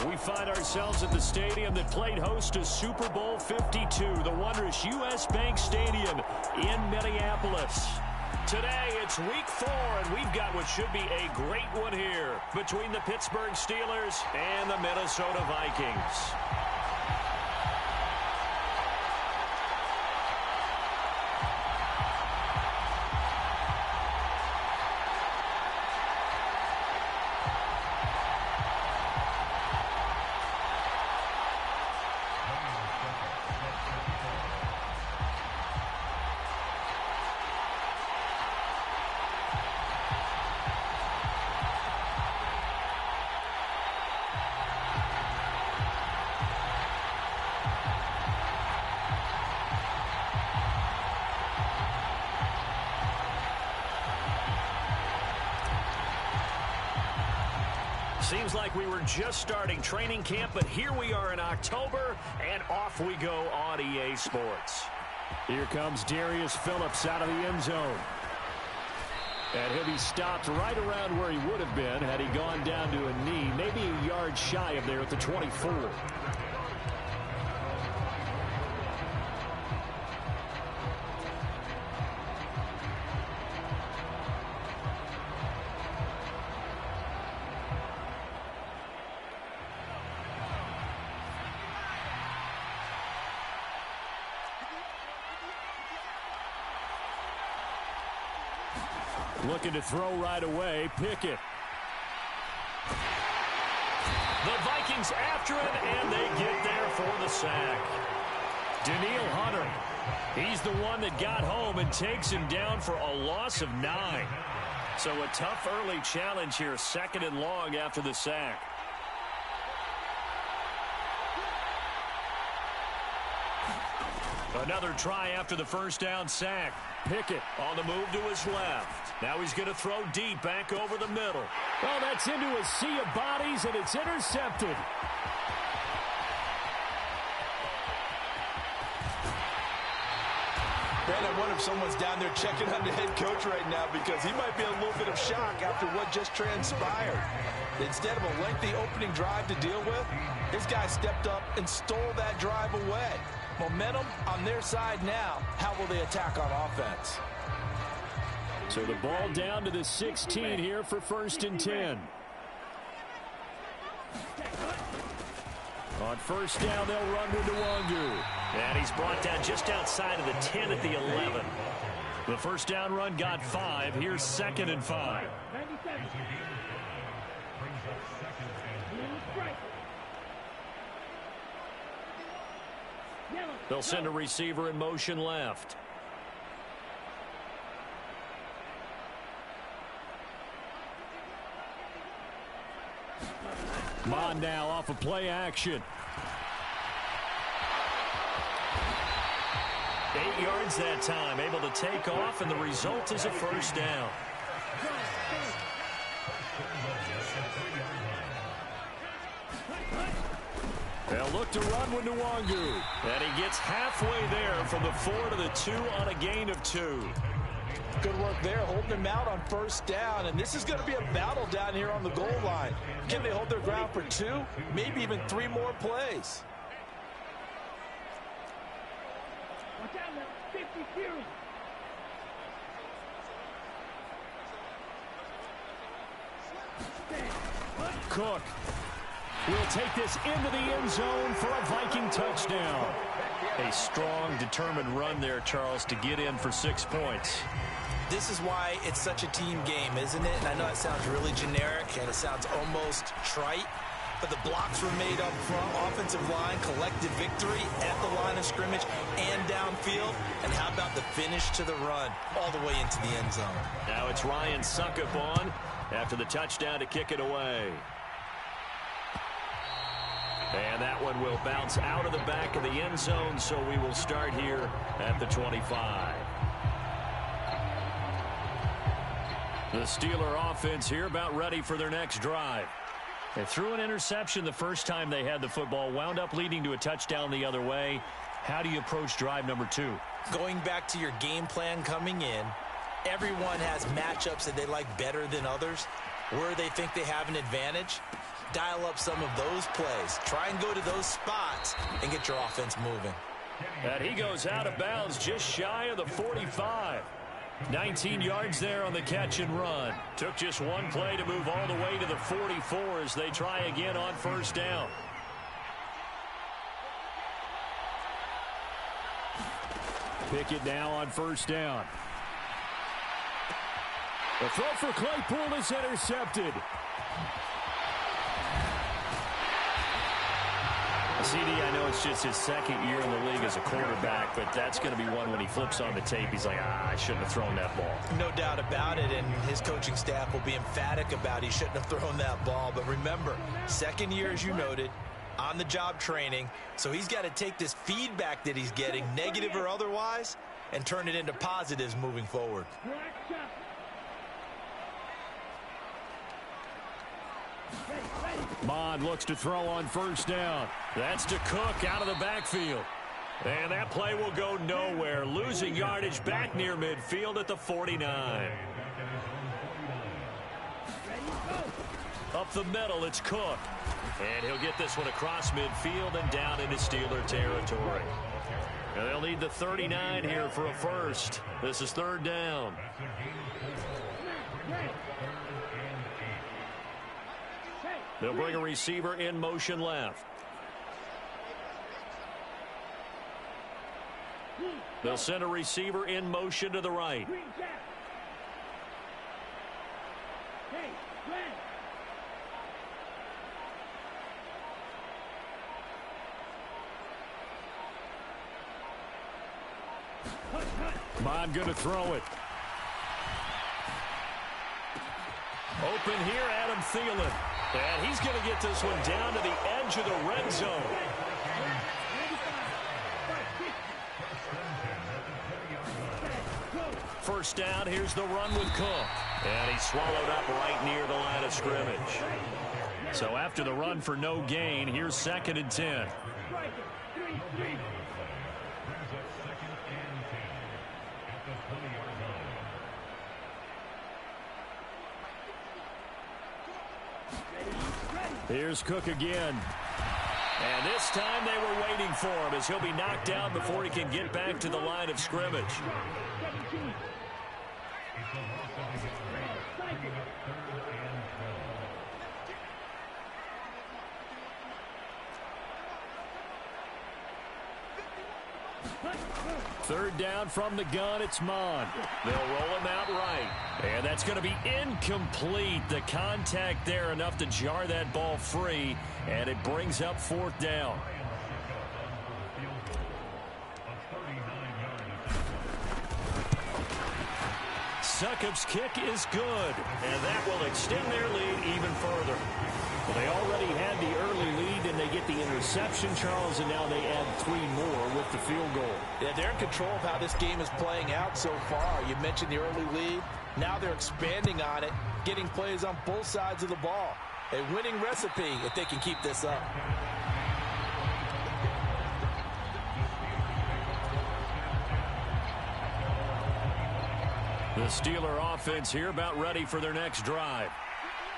We find ourselves at the stadium that played host to Super Bowl 52, the wondrous U.S. Bank Stadium in Minneapolis. Today, it's week 4, and we've got what should be a great one here between the Pittsburgh Steelers and the Minnesota Vikings. Seems like we were just starting training camp, but here we are in October, and off we go on EA Sports. Here comes Darius Phillips out of the end zone. And he'll be stopped right around where he would have been had he gone down to a knee, maybe a yard shy of there at the 24. Looking to throw right away, Pickett. The Vikings after him, and they get there for the sack. Danielle Hunter, he's the one that got home and takes him down for a loss of 9. So a tough early challenge here, 2nd and long after the sack. Another try after the first down sack. Pickett on the move to his left. Now he's going to throw deep back over the middle. Oh, that's into a sea of bodies, and it's intercepted. Brandon, I wonder if someone's down there checking on the head coach right now because he might be in a little bit of shock after what just transpired. Instead of a lengthy opening drive to deal with, his guy stepped up and stole that drive away. Momentum on their side now. How will they attack on offense? So the ball down to the 16 here for 1st and 10. On first down, they'll run with Nwangu. And he's brought down just outside of the 10 at the 11. The first down run got 5. Here's 2nd and 5. They'll send a receiver in motion left. Mon now off of play action. 8 yards that time, able to take off, and the result is a first down. They'll look to run with Nwangu. And he gets halfway there from the 4 to the 2 on a gain of 2. Good work there, holding them out on first down. And this is going to be a battle down here on the goal line. Can they hold their ground for 2, maybe even 3 more plays? Cook will take this into the end zone for a Viking touchdown. A strong, determined run there, Charles, to get in for 6 points. This is why it's such a team game, isn't it? And I know it sounds really generic and it sounds almost trite, but the blocks were made up front, offensive line, collective victory at the line of scrimmage and downfield. And how about the finish to the run all the way into the end zone? Now it's Ryan Suckup on after the touchdown to kick it away. And that one will bounce out of the back of the end zone, so we will start here at the 25. The Steeler offense here about ready for their next drive. They threw an interception the first time they had the football, wound up leading to a touchdown the other way. How do you approach drive number 2? Going back to your game plan coming in, everyone has matchups that they like better than others, where they think they have an advantage. dial up some of those plays. Try and go to those spots and get your offense moving. And he goes out of bounds just shy of the 45. 19 yards there on the catch and run. Took just one play to move all the way to the 44 as they try again on first down. Pickett now on first down. The throw for Claypool is intercepted. CD, I know it's just his second year in the league as a quarterback, but that's going to be one when he flips on the tape. He's like, I shouldn't have thrown that ball. No doubt about it, and his coaching staff will be emphatic about he shouldn't have thrown that ball. But remember, second year, as you noted, on-the-job training, so he's got to take this feedback that he's getting, negative or otherwise, and turn it into positives moving forward. Bond looks to throw on first down. That's to Cook out of the backfield. And that play will go nowhere. Losing yardage back near midfield at the 49. Up the middle, it's Cook. And he'll get this one across midfield and down into Steeler territory. And they'll need the 39 here for a first. This is third down. They'll bring a receiver in motion left. They'll send a receiver in motion to the right. Bond going to throw it. Open here, Adam Thielen. And he's going to get this one down to the edge of the red zone. First down, here's the run with Cook. And he's swallowed up right near the line of scrimmage. So after the run for no gain, here's 2nd and 10. Here's Cook again. And this time they were waiting for him as he'll be knocked down before he can get back to the line of scrimmage. Third down from the gun, it's Mond. They'll roll him out right. And that's going to be incomplete. The contact there enough to jar that ball free, and it brings up 4th down. Succop's kick is good, and that will extend their lead even further. Well, they already had the early lead, and they get the interception, Charles, and now they add 3 more with the field goal. Yeah, they're in control of how this game is playing out so far. You mentioned the early lead. Now they're expanding on it, getting plays on both sides of the ball. A winning recipe if they can keep this up. The Steeler offense here about ready for their next drive.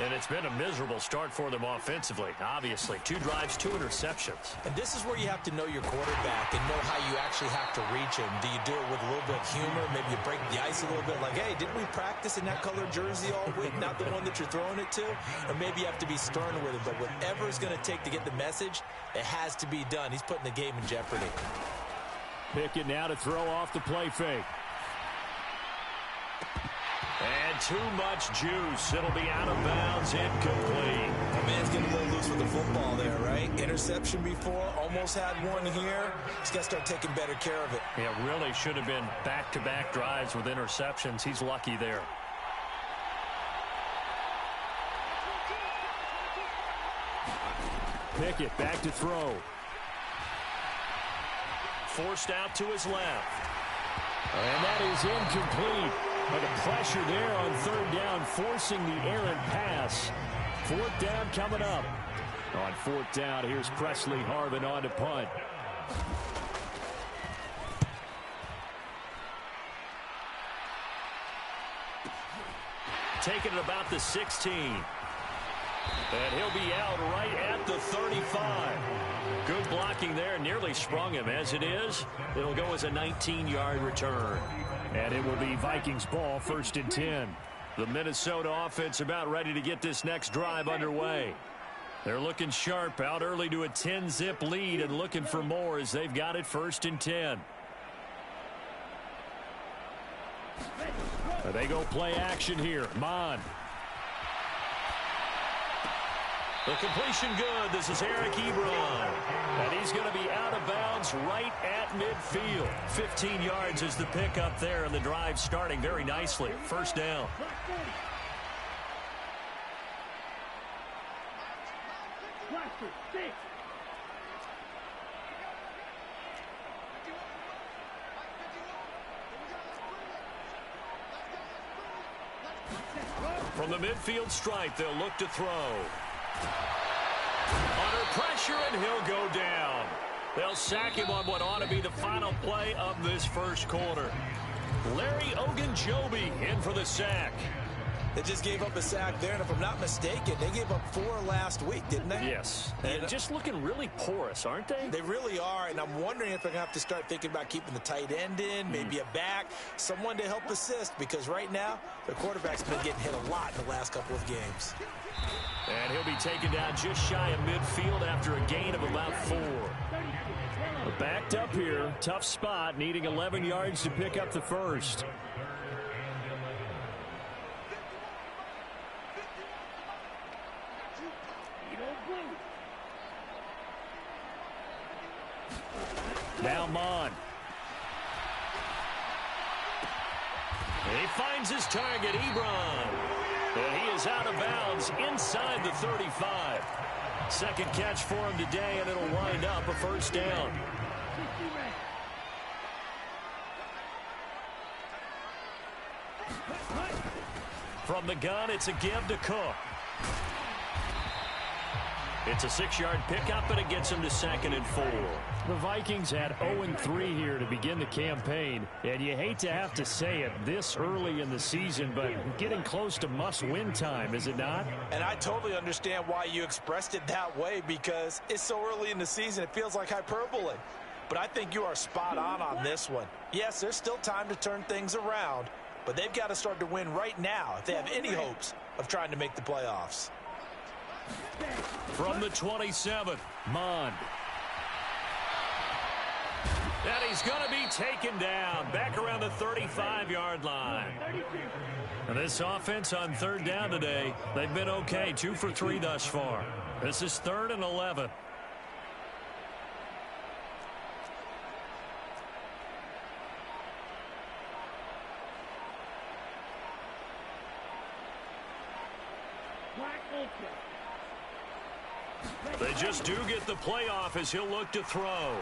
And it's been a miserable start for them offensively, obviously. 2 drives, 2 interceptions. And this is where you have to know your quarterback and know how you actually have to reach him. Do you do it with a little bit of humor? Maybe you break the ice a little bit like, hey, didn't we practice in that colored jersey all week? Not the one that you're throwing it to? Or maybe you have to be stern with him. But whatever it's going to take to get the message, it has to be done. He's putting the game in jeopardy. Pickett now to throw off the play fake. And too much juice. It'll be out of bounds, incomplete. The man's getting a little loose with the football there, right? Interception before, almost had one here. He's got to start taking better care of it. Yeah, really should have been back-to-back drives with interceptions. He's lucky there. Pickett back to throw. Forced out to his left. And that is incomplete. But the pressure there on 3rd down, forcing the errant pass. 4th down coming up. On 4th down, here's Presley Harvin on to punt. Taking it about the 16. And he'll be out right at the 35. Good blocking there. Nearly sprung him. As it is, it'll go as a 19-yard return. And it will be Vikings ball, 1st and 10. The Minnesota offense about ready to get this next drive underway. They're looking sharp, out early to a 10-zip lead and looking for more as they've got it 1st and 10. They go play action here. Mon. The completion good. This is Eric Ebron. And he's going to be out of bounds right at midfield. 15 yards is the pickup there, and the drive starting very nicely. 1st down. From the midfield stripe, they'll look to throw. Under pressure, and he'll go down. They'll sack him on what ought to be the final play of this 1st quarter. Larry Ogunjobi in for the sack. They just gave up a sack there, and if I'm not mistaken, they gave up 4 last week, didn't they? Yes. And just looking really porous, aren't they? They really are, and I'm wondering if they're going to have to start thinking about keeping the tight end in, maybe a back, someone to help assist, because right now, their quarterback's been getting hit a lot in the last couple of games. And he'll be taken down just shy of midfield after a gain of about 4. Backed up here, tough spot, needing 11 yards to pick up the 1st. Now Mon. He finds his target, Ebron. And he is out of bounds inside the 35. 2nd catch for him today, and it'll wind up a 1st down. From the gun, it's a give to Cook. It's a 6-yard pickup, and it gets him to 2nd and 4. The Vikings had 0-3 here to begin the campaign, and you hate to have to say it this early in the season, but getting close to must-win time, is it not? And I totally understand why you expressed it that way, because it's so early in the season, it feels like hyperbole. But I think you are spot on this one. Yes, there's still time to turn things around, but they've got to start to win right now if they have any hopes of trying to make the playoffs. From the 27, Mon. And he's going to be taken down back around the 35-yard line. And this offense on 3rd down today, they've been okay, 2 for 3 thus far. This is 3rd and 11. They just do get the playoff as he'll look to throw.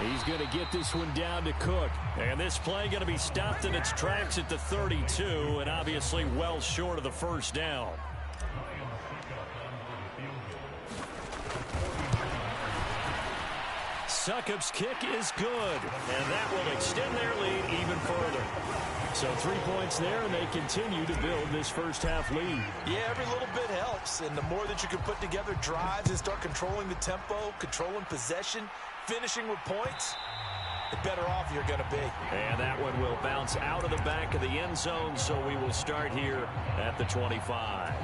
He's going to get this one down to Cook. And this play going to be stopped in its tracks at the 32, and obviously well short of the 1st down. Succop's kick is good, and that will extend their lead even further. So 3 points there, and they continue to build this 1st half lead. Yeah, every little bit helps, and the more that you can put together drives and start controlling the tempo, controlling possession, finishing with points, the better off you're going to be. And that one will bounce out of the back of the end zone, so we will start here at the 25.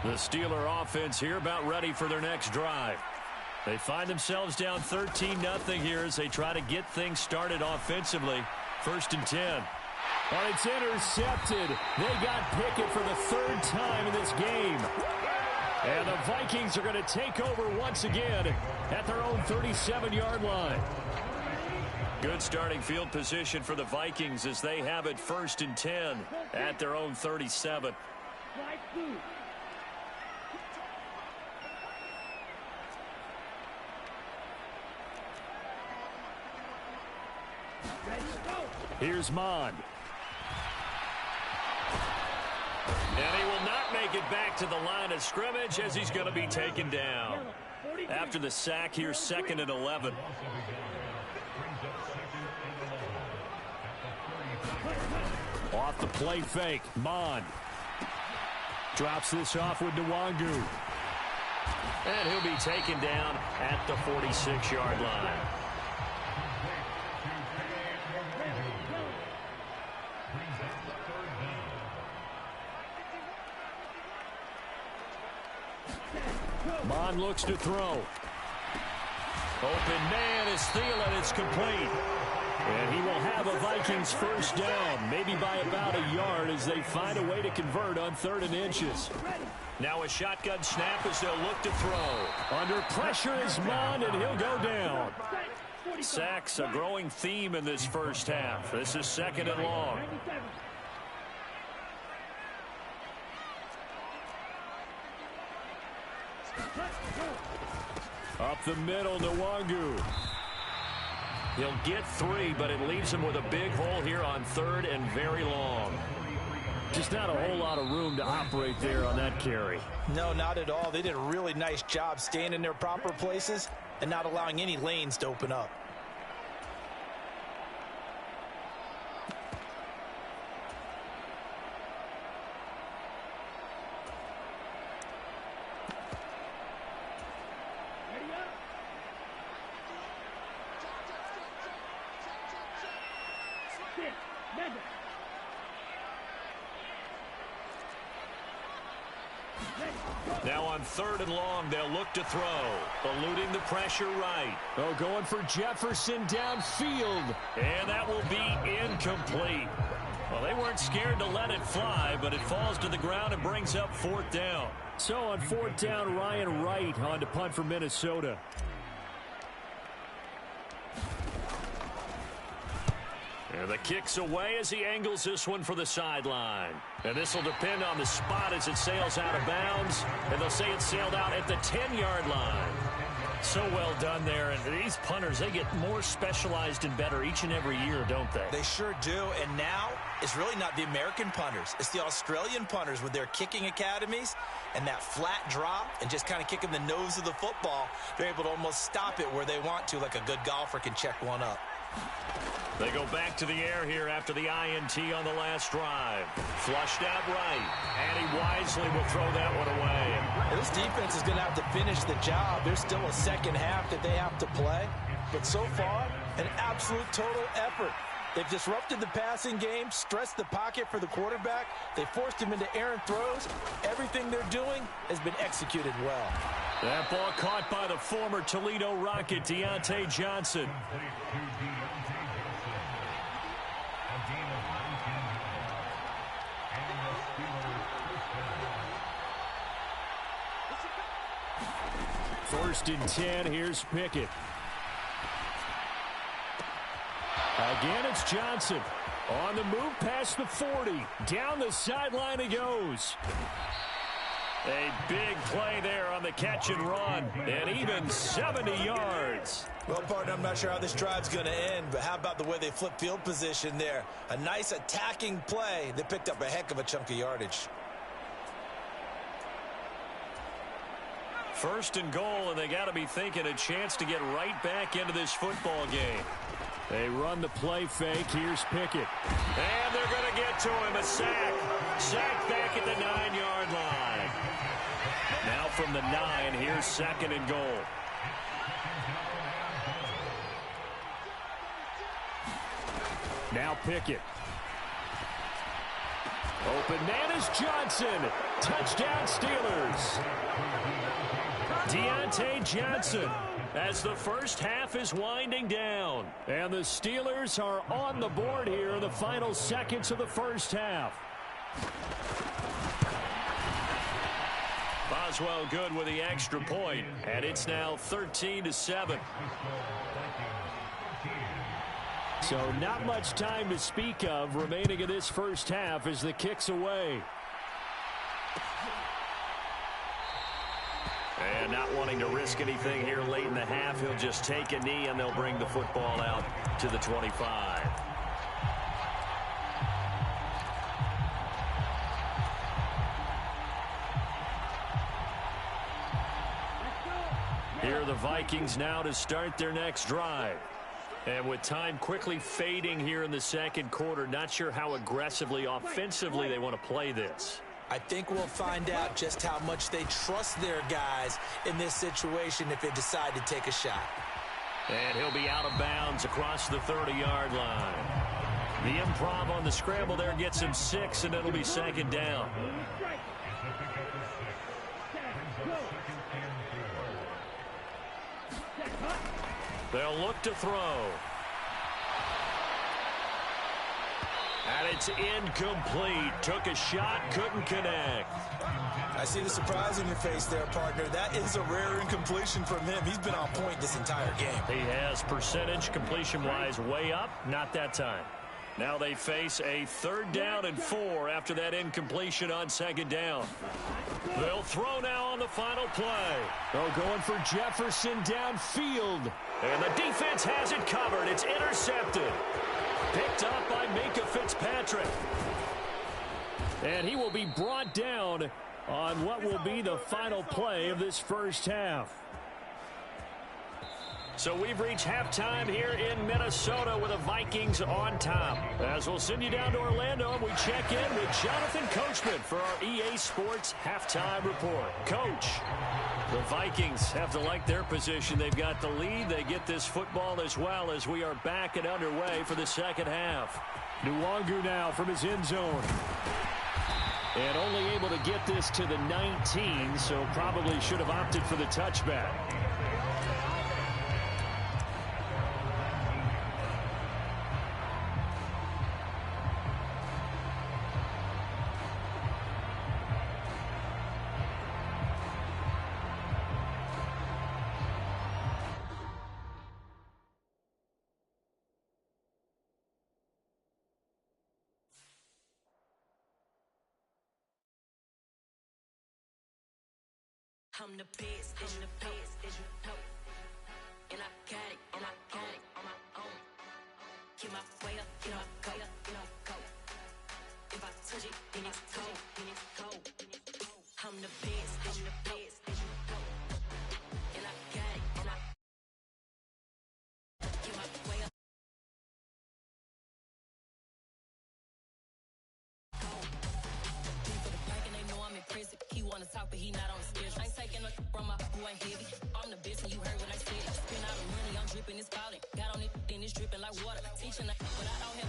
The Steeler offense here about ready for their next drive. They find themselves down 13-0 here as they try to get things started offensively. 1st and 10. But it's intercepted. They got Pickett for the 3rd time in this game. And the Vikings are going to take over once again at their own 37-yard line. Good starting field position for the Vikings as they have it 1st and 10 at their own 37. Here's Mon. And he will not make it back to the line of scrimmage as he's going to be taken down. After the sack, here's 2nd and 11. Off the play fake, Mon. Drops this off with Nwangu. And he'll be taken down at the 46-yard line. Mon looks to throw. Open man is Thielen. It's complete. And he will have a Vikings first down, maybe by about a yard as they find a way to convert on 3rd and inches. Now a shotgun snap as they'll look to throw. Under pressure is Mon, and he'll go down. Sacks, a growing theme in this first half. This is 2nd and long. Up the middle, Nwangu. He'll get 3, but it leaves him with a big hole here on 3rd and very long. Just not a whole lot of room to operate there on that carry. No, not at all. They did a really nice job staying in their proper places and not allowing any lanes to open up. Now on 3rd and long, they'll look to throw. Eluding the pressure right. Oh, going for Jefferson downfield. And that will be incomplete. Well, they weren't scared to let it fly, but it falls to the ground and brings up 4th down. So on 4th down, Ryan Wright on to punt for Minnesota. And the kick's away as he angles this one for the sideline. And this will depend on the spot as it sails out of bounds. And they'll say it sailed out at the 10-yard line. So well done there. And these punters, they get more specialized and better each and every year, don't they? They sure do. And now it's really not the American punters. It's the Australian punters with their kicking academies and that flat drop and just kind of kicking the nose of the football. They're able to almost stop it where they want to, like a good golfer can check one up. They go back to the air here after the INT on the last drive. Flushed out right. And he wisely will throw that one away. This defense is going to have to finish the job. There's still a second half that they have to play. But so far, an absolute total effort. They've disrupted the passing game, stressed the pocket for the quarterback. They forced him into errant throws. Everything they're doing has been executed well. That ball caught by the former Toledo Rocket, Deontay Johnson. First and 10, here's Pickett. Again, it's Johnson. On the move past the 40. Down the sideline he goes. A big play there on the catch and run. And even 70 yards. Well, partner, I'm not sure how this drive's going to end, but how about the way they flip field position there? A nice attacking play. They picked up a heck of a chunk of yardage. First and goal, and they got to be thinking a chance to get right back into this football game. They run the play fake. Here's Pickett. And they're going to get to him. A sack. Sack back at the 9-yard line. Now from the 9, here's 2nd and goal. Now Pickett. Open man is Johnson. Touchdown Steelers. Deontay Johnson as the first half is winding down. And the Steelers are on the board here in the final seconds of the first half. Boswell good with the extra point, and it's now 13-7. So not much time to speak of remaining in this first half as the kick's away. And not wanting to risk anything here late in the half, he'll just take a knee and they'll bring the football out to the 25. Here are the Vikings now to start their next drive. And with time quickly fading here in the second quarter, not sure how aggressively, offensively they want to play this. I think we'll find out just how much they trust their guys in this situation if they decide to take a shot. And he'll be out of bounds across the 30-yard line. The improv on the scramble there gets him 6, and it'll be second down. They'll look to throw. And it's incomplete. Took a shot, couldn't connect. I see the surprise on your face there, partner. That is a rare incompletion from him. He's been on point this entire game. He has percentage completion-wise way up. Not that time. Now they face a 3rd down and 4 after that incompletion on 2nd down. They'll throw now on the final play. They're going for Jefferson downfield. And the defense has it covered. It's intercepted. Picked up by Minkah Fitzpatrick. And he will be brought down on what will be the final play of this first half. So we've reached halftime here in Minnesota with the Vikings on top. As we'll send you down to Orlando, and we check in with Jonathan Coachman for our EA Sports Halftime Report. Coach, the Vikings have to like their position. They've got the lead. They get this football as well as we are back and underway for the second half. Nwangu now from his end zone. And only able to get this to the 19, so probably should have opted for the touchback. I'm the best, and the best, as you know. And I got it, on my own. Get my way up, get my go, go. If I touch it, then it's cold, I'm the best, and the best, as you know. And I got it, on my get my way up. For the pack and they know I'm impressive. He wanna talk, but he not on the schedule. I ain't taking a from my boy heavy. I'm the best, and you heard what I said. Spend all the money, I'm dripping, it's falling. Got on it, then it's dripping like water. Teaching, but I don't have